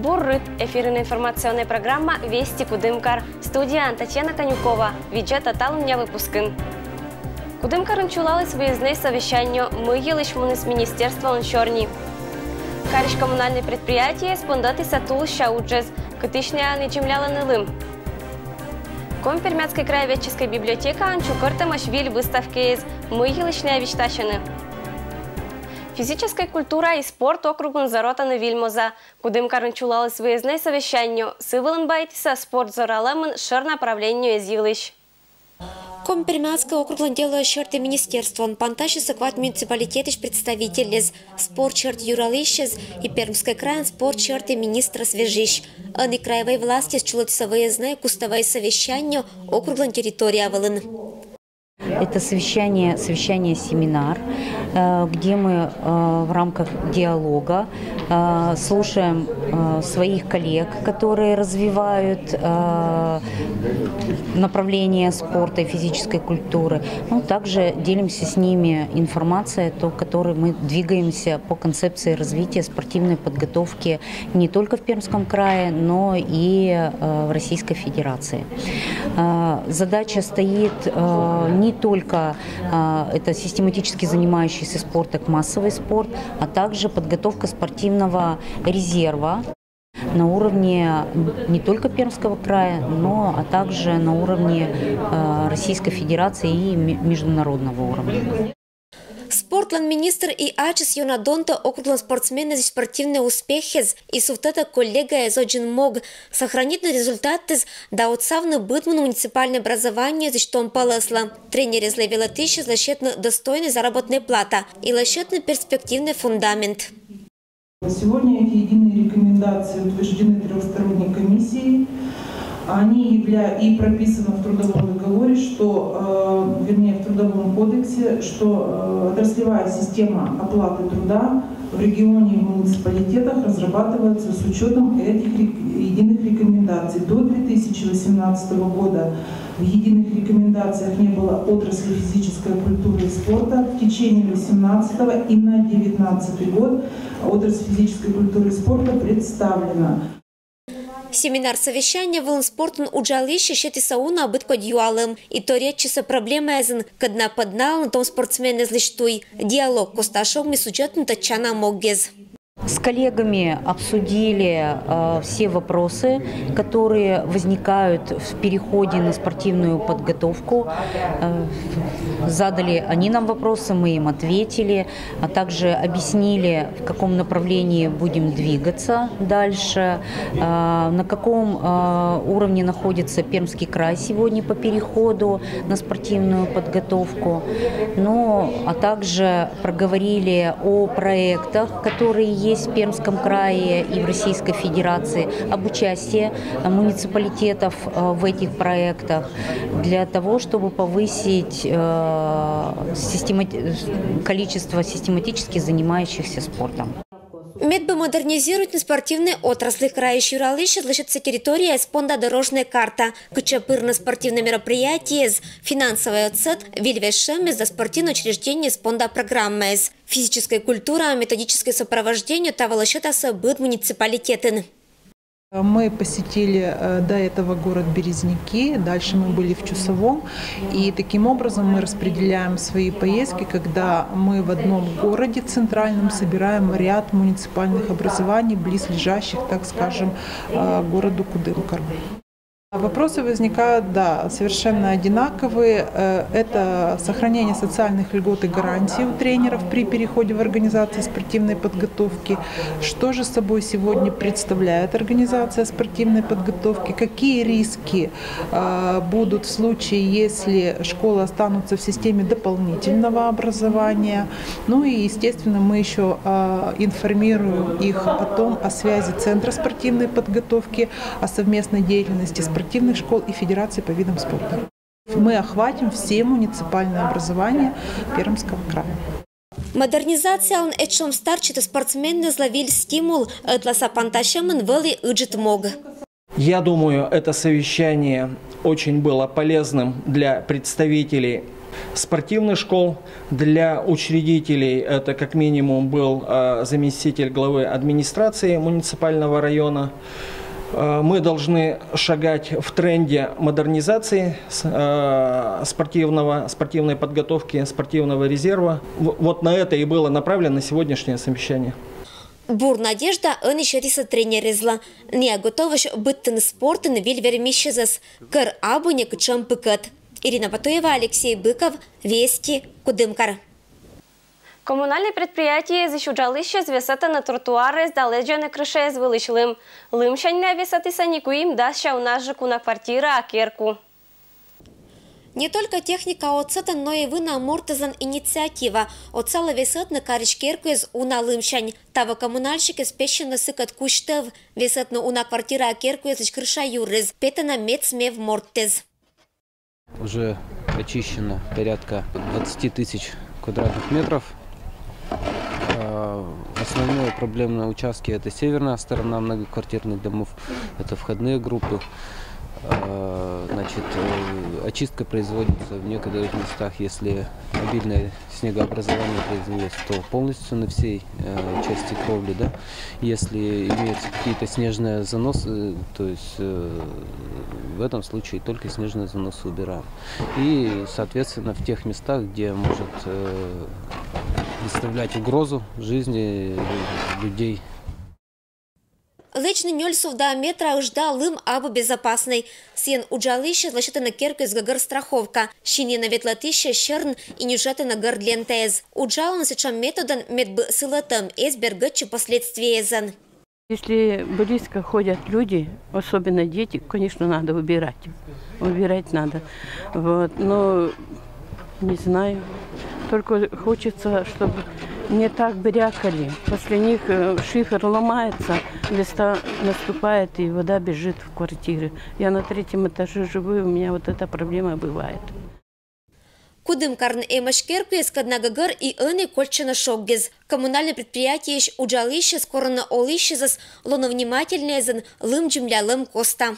Буррыт. Эфирная информационная программа «Вести Кудымкар». Студия Татьяна Конюкова. Виджет Таталуня выпускын. Кудымкар началось выездное совещание. Мы елышмуны с министерством Чорни. Кариш коммунальное предприятие спондаты сатул шауджез. Кытышня нечемляла нылым. Компермятской краеведческой библиотека Анчукартамашвиль выставки из «Мы елышня виштащены». Физическая культура и спорт округун заротаны Вильмоза. Кудымкар началось выездное совещание. Сывылын байтиса спорт зораламын шыр направлению из елыш. Компермятское округлан дело шерты министерства. Панташи сакват муниципалитетиш представителез. Спорт шерт юралищез и Пермской край спорт шерты министра свежищ. Аны краевой власти счулатся выездное кустовое совещание округлан территория Волын. Это совещание-семинар, где мы в рамках диалога слушаем своих коллег, которые развивают направление спорта и физической культуры. Ну, также делимся с ними информацией, которой мы двигаемся по концепции развития спортивной подготовки не только в Пермском крае, но и в Российской Федерации. Задача стоит не только это систематически занимающийся спортом, массовый спорт, а также подготовка спортивного резерва на уровне не только Пермского края, но а также на уровне Российской Федерации и международного уровня. Спортлан министр и ачес юнадонта округлан спортсмены за спортивные успехи и суфтата коллега из очень мог сохранить результаты да отсавны бытман муниципальное образование за что он полосла. Тренер изловила тысячи защитно достойной заработной плата и лощетный перспективный фундамент. Сегодня эти единые рекомендации утверждены трехсторонней комиссией. Они и прописаны в трудовом договоре, в трудовом кодексе, что отраслевая система оплаты труда в регионе и в муниципалитетах разрабатывается с учетом этих единых рекомендаций. До 2018 года в единых рекомендациях не было отрасли физической культуры и спорта. В течение 2018 и на 2019 год отрасль физической культуры и спорта представлена. Семинар-совещание в спортун уджалище щети сауна обытко дюалым. И то речиса проблема эзен, кадна поднал, на том спортсмены злиштуй. Диалог косташов ми сучетну тачана моггез. С коллегами обсудили все вопросы, которые возникают в переходе на спортивную подготовку. Задали они нам вопросы, мы им ответили, а также объяснили, в каком направлении будем двигаться дальше, на каком уровне находится Пермский край сегодня по переходу на спортивную подготовку. А также проговорили о проектах, которые есть в Пермском крае и в Российской Федерации, об участии муниципалитетов в этих проектах для того, чтобы повысить количество систематически занимающихся спортом. Медбы модернизируют на спортивные отрасли края Юралыша лишится территория спонда дорожная карта. Кучапыр на спортивные мероприятия, финансовый отсет, вильвешем за спортивное учреждение спонда программы. Физическая культура, методическое сопровождение того счета быт муниципалитетен. Мы посетили до этого город Березники, дальше мы были в Чусовом, и таким образом мы распределяем свои поездки, когда мы в одном городе центральном собираем ряд муниципальных образований, близлежащих, так скажем, городу Кудымкар. Вопросы возникают, совершенно одинаковые. Это сохранение социальных льгот и гарантий у тренеров при переходе в организацию спортивной подготовки. Что же собой сегодня представляет организация спортивной подготовки? Какие риски будут в случае, если школы останутся в системе дополнительного образования? И, естественно, мы еще информируем их о связи Центра спортивной подготовки, о совместной деятельности спортивных школ и федераций по видам спорта. Мы охватим все муниципальные образования Пермского края. Модернизация он этшом старчит спортсмены зловили стимул тласа панташемын вели ыджит мог. Я думаю, это совещание очень было полезным для представителей спортивных школ. Для учредителей это как минимум был заместитель главы администрации муниципального района. Мы должны шагать в тренде модернизации спортивной подготовки, спортивного резерва. Вот на это и было направлено сегодняшнее совещание. Бур надежда ынышериса тренеризла. Не готовыш быттын спортын вильвермищезас. Кыр абуник чампыкат. Ирина Батуева, Алексей Быков. Вести. Кудымкар. Комунальне предприятие зачуджалище звесата на тротуари здаледжене крыше з величлим. Лимшанне висатися никуим даща у нас жику на квартира Акерку. Не только техника отцета, но и вы на мортазан инициатива. Отцала висат на каричкерку из уна лымшань. Тава коммунальщики спешно сыкат куштев. Висат на уна квартира Акерку из крыша юрез. Петана мецмев мортез. Уже очищено порядка 20 тысяч квадратных метров. Основные проблемные участки — это северная сторона многоквартирных домов, это входные группы. Значит, очистка производится в некоторых местах, если обильное снегообразование произвелось, то полностью на всей части кровли, да? Если имеются какие-то снежные заносы, то есть в этом случае только снежные заносы убираем. И, соответственно, в тех местах, где может представлять угрозу жизни людей. Личный нёльсов до метра жда лым або безопасный. Сен уджалище злачата на керку из гагар страховка. Щини на ветлатище щерн и нюжата на гордлентез. Уджал на сечам методан медб сылатам эсбергачи последствия зан. Если близко ходят люди, особенно дети, конечно, надо убирать. Убирать надо. Вот. Но не знаю. Только хочется, чтобы не так брякали. После них шифер ломается, листа наступает и вода бежит в квартиры. Я на 3-м этаже живу, и у меня вот эта проблема бывает. Кудымкарн эмашкерку из Каднагагар и аны кольчана шоггез. Коммунальное предприятие уджалище скоро на олищезас лоновнимательнее зан лым джимля лым коста.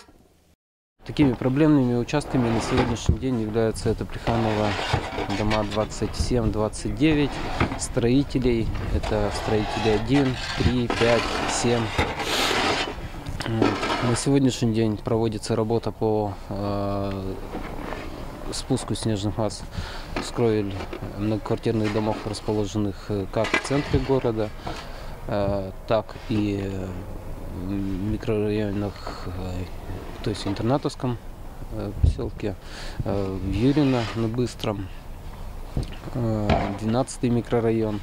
Такими проблемными участками на сегодняшний день являются это Плеханово, дома 27-29, строителей, это строители 1, 3, 5, 7. На сегодняшний день проводится работа по спуску снежных масс с кровель многоквартирных домов, расположенных как в центре города, так и в микрорайонах, то есть в Интернатовском поселке, в Юрино на Быстром, 12-й микрорайон.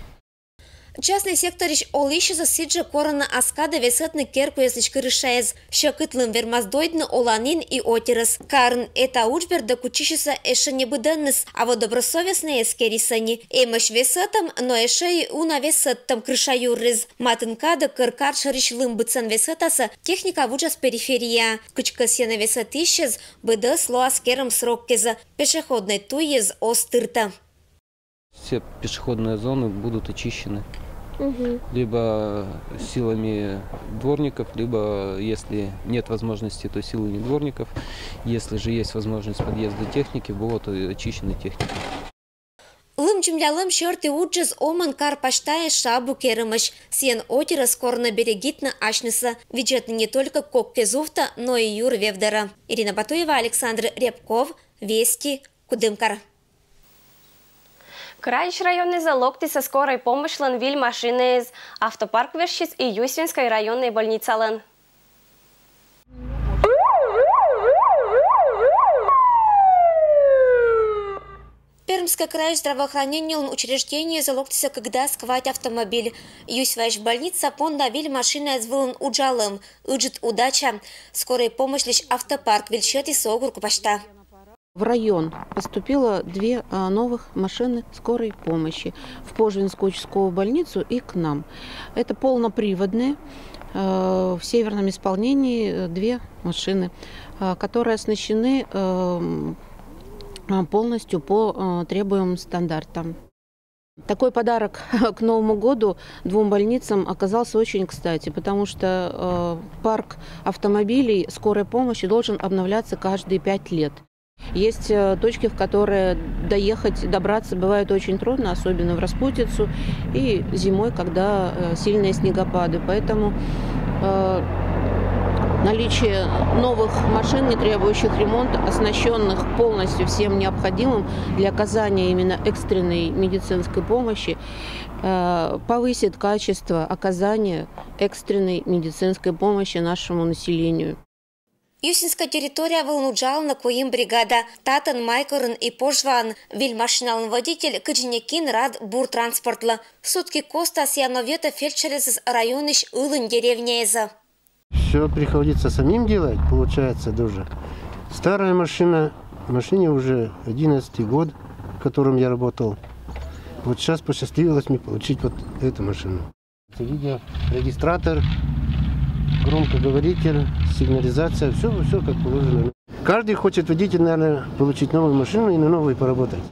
Частный сектор олище засиджа корона аскада весет на керку ясличка решаез. Щекытлым вермаздойдны оланин и отерас. Карн это учбер да кучишеса эше не буденнес, а вот добросовестные эскерисани. Эмаш весетам, но эше и уна весеттам крыша юррез. Матынкада кыркар шариш лымбыцан весетаса техника вуджас периферия. Кучка сена весетищез быда сло аскером сроккеза. Пешеходной туез остырта. Все пешеходные зоны будут очищены. Либо силами дворников, либо, если нет возможности, то силами дворников. Если же есть возможность подъезда техники, будут очищены техники. Лым чимлялым шерты уджез оман кар паштая шабу керымыш. Сен отера скоро наберегит на ашнеса. Виджет не только коккезуфта, но и юр вевдара. Ирина Батуева, Александр Рябков. Вести. Кудымкар. Краич районный залогти со скорой помощи ланвиль машины из автопарк Верщиц и Юсвинской районной больницы лан. Пермское край здравоохранения учреждение залогтися, когда сковать автомобиль. Юсвайш больница понда виль машина из вылан уджалым. Уджит удача. Скорая помощь лишь автопарк вильчет и согурку пашта. В район поступило 2 новых машины скорой помощи в Пожвинскую участковую больницу и к нам. Это полноприводные, в северном исполнении 2 машины, которые оснащены полностью по требуемым стандартам. Такой подарок к Новому году 2 больницам оказался очень кстати, потому что парк автомобилей скорой помощи должен обновляться каждые 5 лет. Есть точки, в которые добраться бывает очень трудно, особенно в распутицу и зимой, когда сильные снегопады. Поэтому наличие новых машин, не требующих ремонта, оснащенных полностью всем необходимым для оказания именно экстренной медицинской помощи, повысит качество оказания экстренной медицинской помощи нашему населению. Юсинская территория волнуджала коим бригада Татан Майкорн и Пожван. Виль машиналный водитель Кыджинекин рад бур транспортла. Сутки Коста Сьяновета фельдшерез районыш Улын деревня. Все приходится самим делать, получается тоже. Старая машине уже 11-й год, в котором я работал. Вот сейчас посчастливилось мне получить вот эту машину. Видео, регистратор, громкоговоритель, сигнализация, все как положено. Каждый хочет водитель, наверное, получить новую машину и на новой поработать.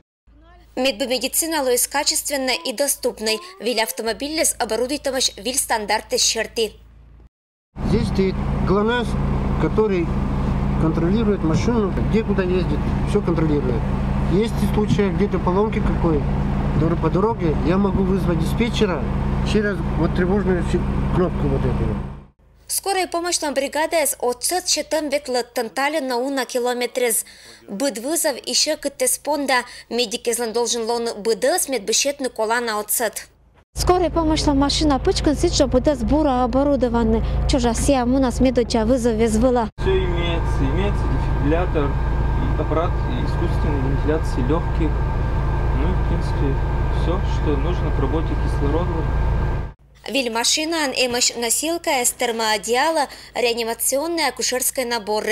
Медбомедицина лоис качественной и доступной. Виль автомобиль с оборудуемость виль стандарты черты. Здесь стоит ГЛОНАСС, который контролирует машину, где куда ездит, все контролирует. Есть случаи, где-то поломки какой по дороге, я могу вызвать диспетчера через вот тревожную кнопку вот эту. Скорая помощь нам бригада с отцет четем ветлы тантали на километрез. Быд вызов еще к теспонда. Медик излан должен лон быда с медбещетный кола на отцет. Скорая помощь нам машина пучкан сидя быда сбора оборудованы. Чужа сия у нас медоча вызов вызвала. Все имеется дефибриллятор, аппарат искусственной вентиляции легких. Ну и в принципе все, что нужно к работе кислорода. Виль машина эмощ носилка с термоодеяла, реанимационный акушерский набор,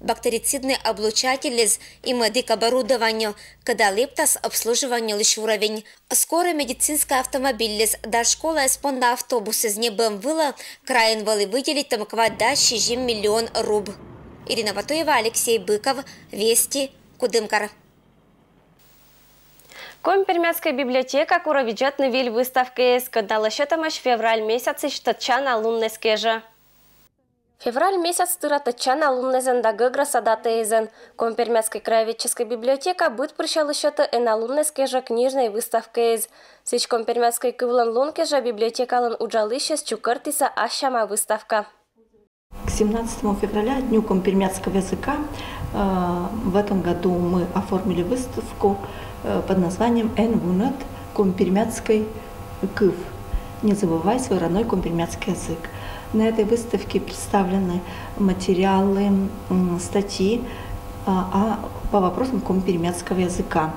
бактерицидный облучатель и медик оборудование, когда лептас обслуживание лишь уровень. Скорая медицинская автомобиль, до школы спонда автобус из БМВ, краен вали выделить там квада 6 миллион руб. Ирина Батуева, Алексей Быков, Вести, Кудымкар. Компермятская библиотека куровиджетный виль выставки с кадалашетамаш февраль месяц и штатчан алумны скежа. Февраль месяц тыра татчан алумны зендагы грасадата изен. Компермятская краеведческая библиотека будет прищалышета эн алумны скежа книжной выставки из. Сич компермятской кывлан лункежа библиотекалан уджалыще с чукартиса ашама выставка. К 17 февраля, Дню компермятского языка, в этом году мы оформили выставку под названием «Эн вунат компермятской кыв». Не забывай свой родной компермятский язык. На этой выставке представлены материалы, статьи по вопросам компермятского языка.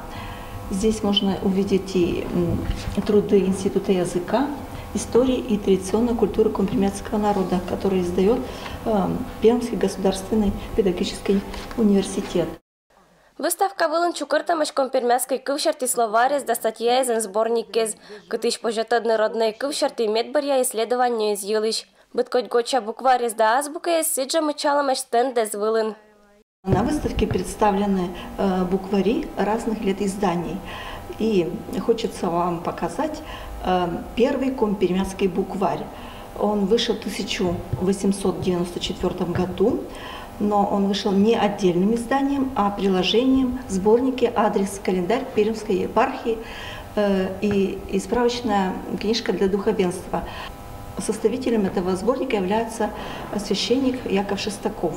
Здесь можно увидеть и труды Института языка, истории и традиционной культуры компермятского народа, который издает Пермский государственный педагогический университет. Выставка вылын чукыртамыш компермятской кывшарти словарез до статья из сборник из, кытыш пожатадны родные кывшарти медбарья исследования из елыш. Быткоть гоча букварез да азбука из сиджа мычаламыш стенд из вылын. На выставке представлены буквари разных лет изданий. И хочется вам показать первый компермятский букварь. Он вышел в 1894 году. Но он вышел не отдельным изданием, а приложением в сборнике «Адрес, календарь Пермской епархии» и справочная книжка для духовенства. Составителем этого сборника является священник Яков Шестаков.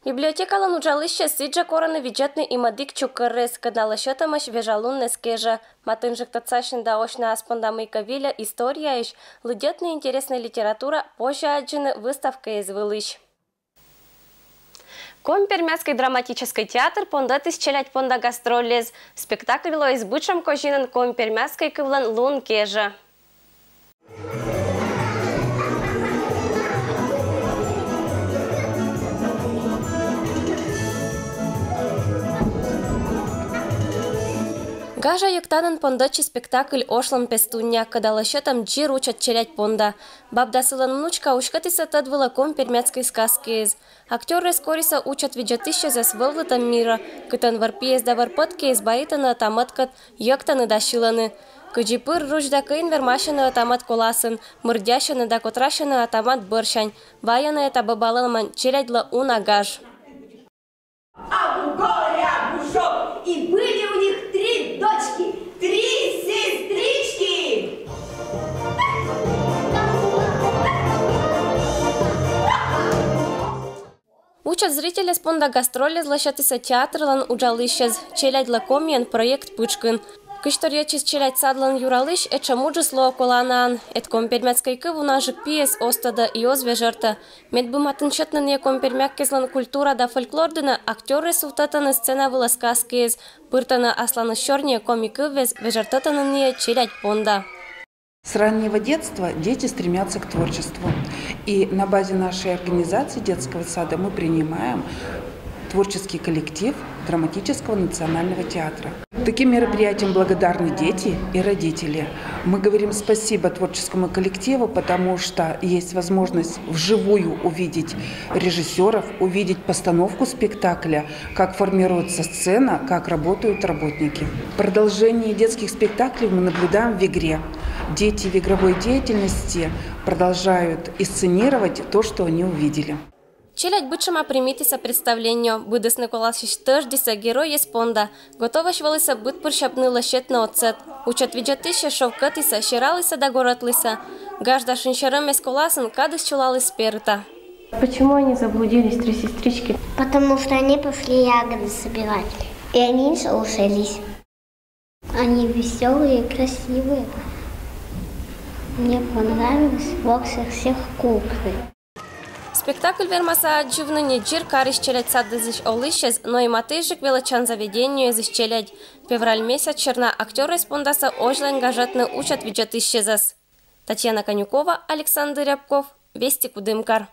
Библиотека лануджалыще сиджа кораны виджетный и мадик чукарес, когда лащетамаш вежалунне скежа. Матынжик тацашин даошна аспондамыйка виля история иш, лыдетная интересная литература, позже аджины выставка из вылыш. Компермятский драматический театр пондат исчелять понда гастролез. Спектакль ло избычам кожинен компермятский кывлан лун кежа. Гажа юктанын пондачи спектакль ошлан пестуня, когда лащетам джир учат челять понда. Бабда сылан внучка ушкатиса тадвыла компермятской сказки из. Актеры скориса учат виджатыще за свылвытам мира, кытан варпиез да варпотки из баитаны атаматкат, йоктаны да шиланы. Кыджипыр ружда кыин вермашины атамат коласын, мырдяшины да котрашины атамат быршань, ваяны это бабалалман челядла уна гаж. и были у них 3 дочки, 3 сестрички. Учат зрители спонда гастроли злащатися театрлан уджалышез, челядь лакомиен проект Пычкын. Кышторьячис челядь садлан юралыш, чамуджи слово коланаан, компермяцкай кывуна жик пиес остада и озвежерта. Медбуматынчетнан компермяккезлан культура да фольклордына актеры суфтатаны сцена выласкаскез, пыртана асланы щорния комикывез, вежертатаны челядь понда. С раннего детства дети стремятся к творчеству. И на базе нашей организации детского сада мы принимаем творческий коллектив Драматического национального театра. Таким мероприятиям благодарны дети и родители. Мы говорим спасибо творческому коллективу, потому что есть возможность вживую увидеть режиссеров, увидеть постановку спектакля, как формируется сцена, как работают работники. Продолжение детских спектаклей мы наблюдаем в игре. Дети в игровой деятельности продолжают инсценировать то, что они увидели. Челядь бычама примитися представление, бъдес Николасиш тъждиса герой еспонда, готовашвалися быт пършапны лъщет на отцет, учат виджатише шовкатиса, ширалиса да горатлиса, гажда шиншерам эсколасын кадыс чулалыс сперта. Почему они заблудились, 3 сестрички? Потому что они пошли ягоды собирать, и они слушались. Они веселые и красивые. Мне понравилось больше всех куклы. Спектакль вермаса дживна не джир кариш челядь саддызыш олышез, но и матыжик величан заведению из челядь. Февраль месяц черна актеры спондаса ожлен гажатны учат виджатышезас. Татьяна Конюкова, Александр Рябков, Вести Кудымкар.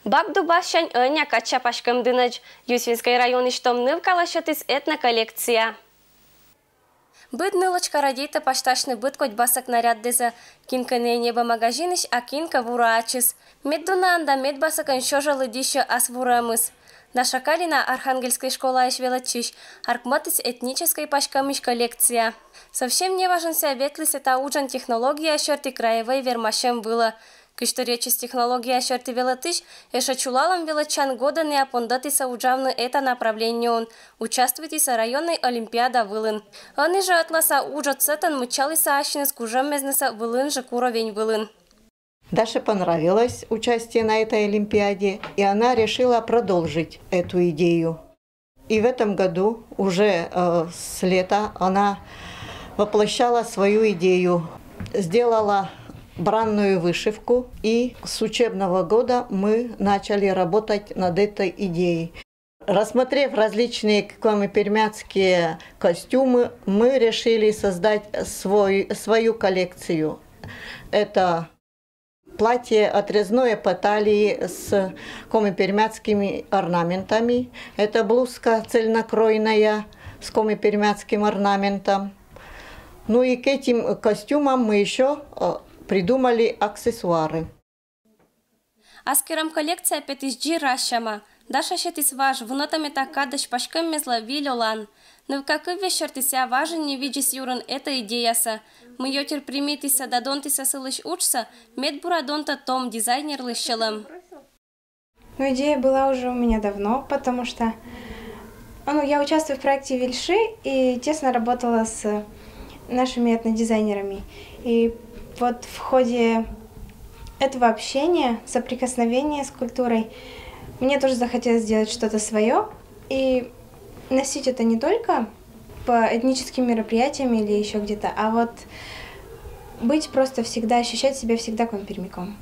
Бак дубашчань ыня кача пашкам дынач. Юсвинской район иштом нывкалашатыс этноколлекция. Быт нылочка радита пашташны быт коть басак наряд деза. Кинка не небо магазиныш, а кинка вурачыс. Меддуна анда мед басакан шожалы дища ас вурамыс. Наша Калина Архангельской школа ешвелачиш. Аркматыс этнической пашкамыш коллекция. Совсем не важен ся ветлыс это уджан технология шерти краевой вермашем было. Кышторечис технология шерти велатыш, эша чулалам велачан года не апондатыса уджавны это направление он. Участвуйтиса районной олимпиада вылын. Они же атласа уджат сетан мычалыса ашинес кужам мезнеса вылын же куровень вылын. Даше понравилось участие на этой олимпиаде, и она решила продолжить эту идею. И в этом году, уже с лета, она воплощала свою идею, сделала бранную вышивку, и с учебного года мы начали работать над этой идеей. Рассмотрев различные комопермяцкие костюмы, мы решили создать свою коллекцию. Это платье отрезное по талии с комопермяцкими орнаментами. Это блузка цельнокройная с комопермяцким орнаментом. Ну и к этим костюмам мы еще придумали аксессуары. Аскерам коллекция петишджи рашама. Даша шетис важ, внотами такадыш пашкам мезла вилолан. Но в какой вечертися важен не видишь юран эта идеяса. Мы йотер примитиса да донтиса сылыш учса, медбура донта том дизайнер лыщелам. Ну, идея была уже у меня давно, потому что я участвую в проекте Вильши и тесно работала с нашими этнодизайнерами. И вот в ходе этого общения, соприкосновения с культурой, мне тоже захотелось сделать что-то свое и носить это не только по этническим мероприятиям или еще где-то, а вот быть просто всегда, ощущать себя всегда компермяком.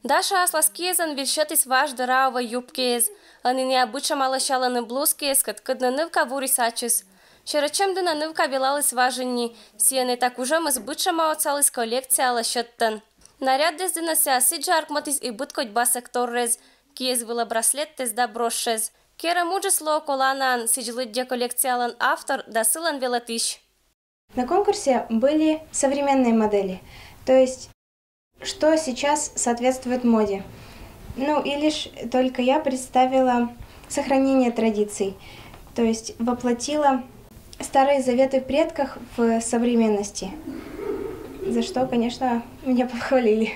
Даша асласкезан вильшетис ваш дырава юбкез, они необычно малышаланы блузкез, каткадна нывка вурисачес. Шерачем дына нывка велалась важенни, сиены так уже мы сбычама оцалась коллекция алашеттан. Наряд дез дына сиасиджа аркматис и быткоть басек торрез, киез вила браслет тез да брошез. Кера муджи сло коланан, сиджлыдде коллекциялан автор да сылан велатыш. На конкурсе были современные модели, то есть что сейчас соответствует моде. И лишь только я представила сохранение традиций, то есть воплотила старые заветы предков в современности, за что, конечно, меня похвалили.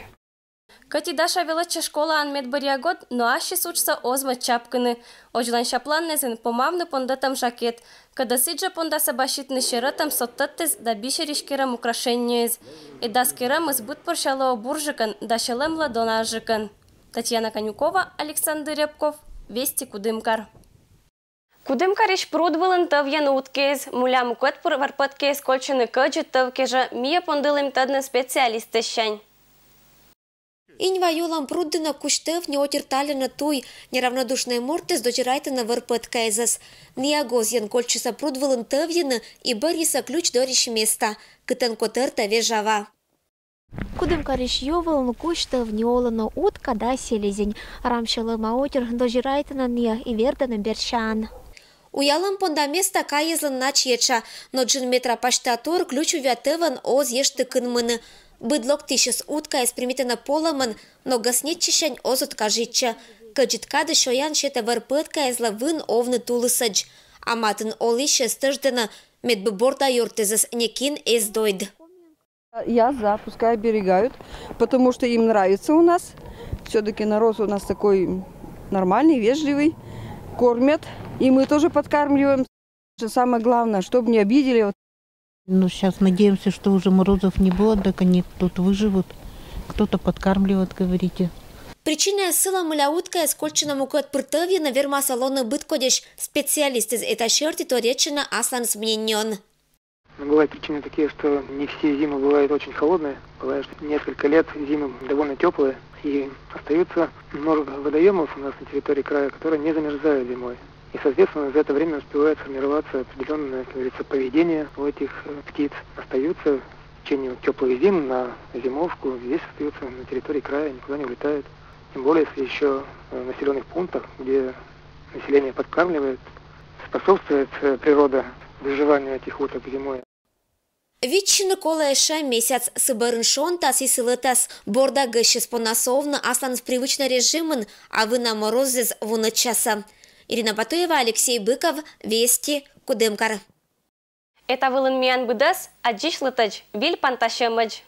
Катидаша велича школа анмедбарьягот, но ашис учса озма чапканы. Ожлан шапланнезен помавны пондатам жакет. Когда сиджа пондаса башитны шератам соттаттез да бишеришкерам украшеньез. И даскерам избыт поршало буржикан, да шелем ладонажикан. Татьяна Конюкова, Александр Рябков, Вести Кудымкар. Кудымкариш пруд вылын тывьян уткез, мулям куэтпур варпаткез кольчыны кыджы тывкежа, мия пондылым тадны специалисты щань. Иньва юлам пруддына куштев не отерталена туй, неравнодушные мортес дочирайтына варпаткезас. Ниагозьян кольчыса пруд вылын тывьяны и бариса ключ дориш места, кытын котырта вежава. Кудымкариш ювылын куштев неолына утка да селезень, рамшылы маотер дочирайтына ния и вердана бершан. Уялым понда места каезлын начьеча, но джин метра паштатур ключ увятыван оз ешты кынмыны. Быдлок тишес утка эспримитена поламын, но гаснетчищань оз откажитча. Каджиткады шоян шета варпытка эзла вын овны тулысадж. Аматын олище стыждена медбыборда юртезас некин эздойд. Я за, пускай оберегают, потому что им нравится у нас. Все-таки народ у нас такой нормальный, вежливый, кормят. И мы тоже подкармливаем. Самое главное, чтобы не обидели. Ну, сейчас надеемся, что уже морозов не будет, так они тут выживут. Кто-то подкармливает, говорите. Причина сила муляутка скольчена мукот пыртовья на верма салона быткодеш специалист из этой черти то речена аслан сменен. Бывают причины такие, что не все зимы бывают очень холодные. Бывает, что несколько лет зимы довольно теплые. И остаются много водоемов у нас на территории края, которые не замерзают зимой. И, соответственно, за это время успевает сформироваться определенное, как говорится, поведение у этих птиц. Остаются в течение теплых зим на зимовку, здесь остаются на территории края, никуда не улетают. Тем более, если еще в населенных пунктах, где население подкармливает, способствует природа выживанию этих уток зимой. Витчины колэша месяц сыбарыншон тас и сылытас борда гыщес понасовно аслан в привычный режимын, а вы на морозез вуна часа. Ирина Батуева, Алексей Быков, Вести, Кудымкар. Это вылын миян быдас, аджиш лытач, виль панташемач.